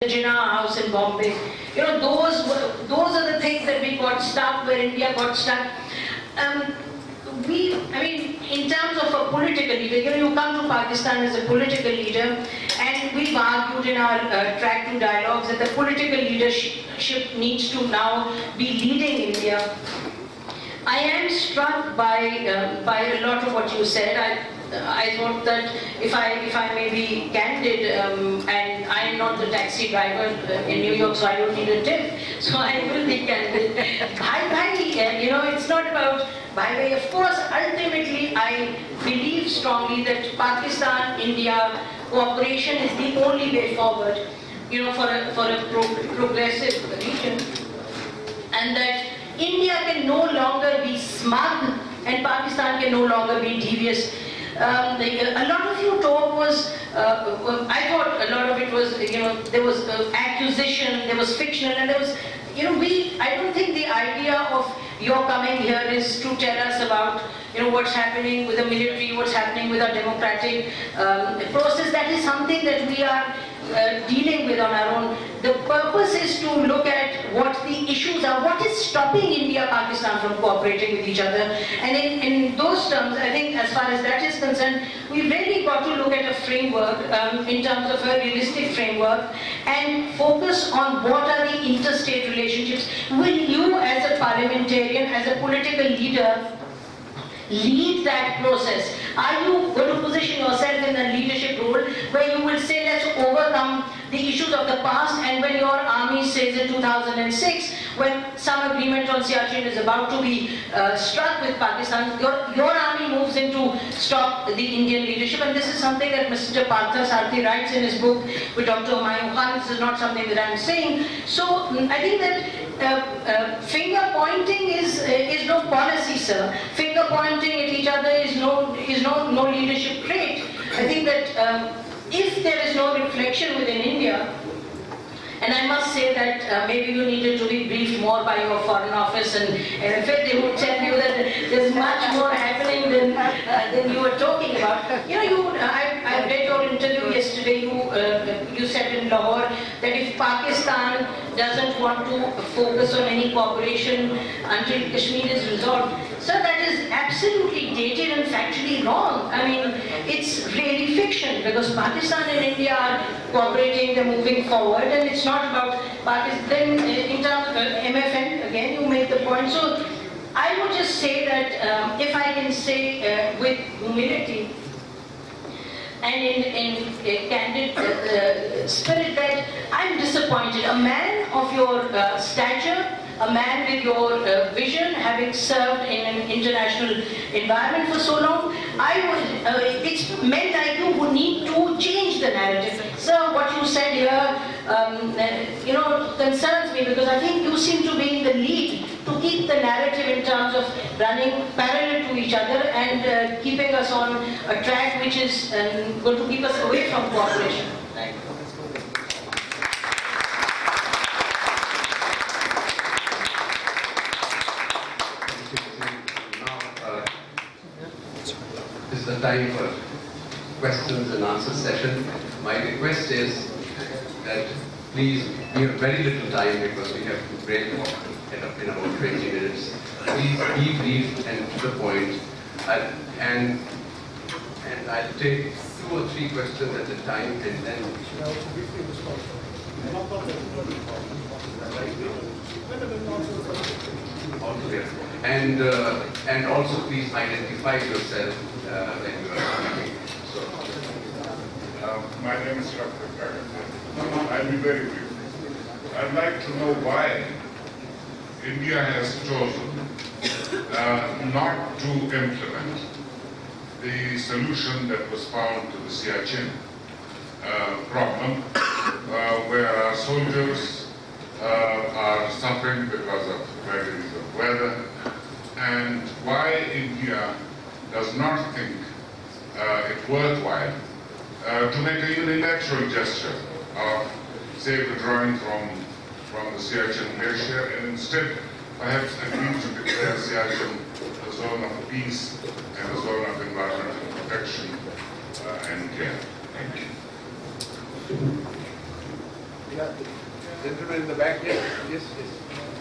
the Jinnah house in Bombay. You know, those are the things that we got stuck, where India got stuck. In terms of a political leader, you come to Pakistan as a political leader, and we've argued in our Track-II dialogues that the political leadership needs to now be leading India. I am struck by a lot of what you said. I thought that if I may be candid, and I am not the taxi driver in New York, so I don't need a tip, so I will be candid. It's not about by. Of course, ultimately, I believe strongly that Pakistan-India cooperation is the only way forward, for a progressive region, and that India can no longer be smug and Pakistan can no longer be devious. A lot of your talk was, I thought a lot of it was, there was accusation, there was fictional, and there was, I don't think the idea of your coming here is to tell us about, what's happening with the military, what's happening with our democratic process. That is something that we are dealing with on our own. The purpose is to look at what the issues are, what is stopping India, Pakistan from cooperating with each other. And in those terms, I think as far as that is concerned, we've really got to look at a framework in terms of a realistic framework and focus on what are the interstate relationships. Will you as a parliamentarian, as a political leader, lead that process? Are you going to position yourself in a leadership role where you will say, let's overcome the issues of the past, and when your army says in 2006, when some agreement on Siachen is about to be struck with Pakistan, your army moves in to stop the Indian leadership, and this is something that Mr. Partha Sarthi writes in his book with Dr. Humayun Khan. This is not something that I'm saying. So I think that finger pointing is no policy, sir. Finger pointing at each other is no leadership trait. I think that if there is no reflection within India, and I must say that maybe you needed to be briefed more by your foreign office, and in fact they would tell you that there's much more happening than you were talking about. I read your interview yesterday. You said in Lahore that if Pakistan doesn't want to focus on any cooperation until Kashmir is resolved, so that is absolutely dated and factually wrong. I mean, it's really fiction, because Pakistan and India are cooperating, they're moving forward, and it's not about Pakistan. Then in terms of MFN, again you make the point. So I would just say that if I can say with humility and in a candid spirit, that I'm disappointed. A man of your stature, a man with your vision, having served in an international environment for so long, it's men like you who need to change the narrative. Sir, what you said here, concerns me, because I think you seem to be in the lead to keep the narrative in terms of running parallel to each other and keeping us on a track which is going to keep us away from cooperation. Thank you. This is the time for questions and answers session. My request is that please, we have very little time because we have to break off in about 20 minutes. Please be brief and to the point. And I'll take 2 or 3 questions at a time, and then altogether. And also please identify yourself when you are speaking. My name is Chaophraya. I'll be very brief. I'd like to know why India has chosen not to implement the solution that was found to the Siachen problem, where our soldiers are suffering because of vagaries of weather, and why India does not think it worthwhile to make a unilateral gesture of, say, withdrawing from the Siachen glacier, and instead perhaps agreed to declare Siachen a zone of peace and a zone of environmental protection and care. Thank you. Yeah, the gentleman in the back, yes, yes, yes.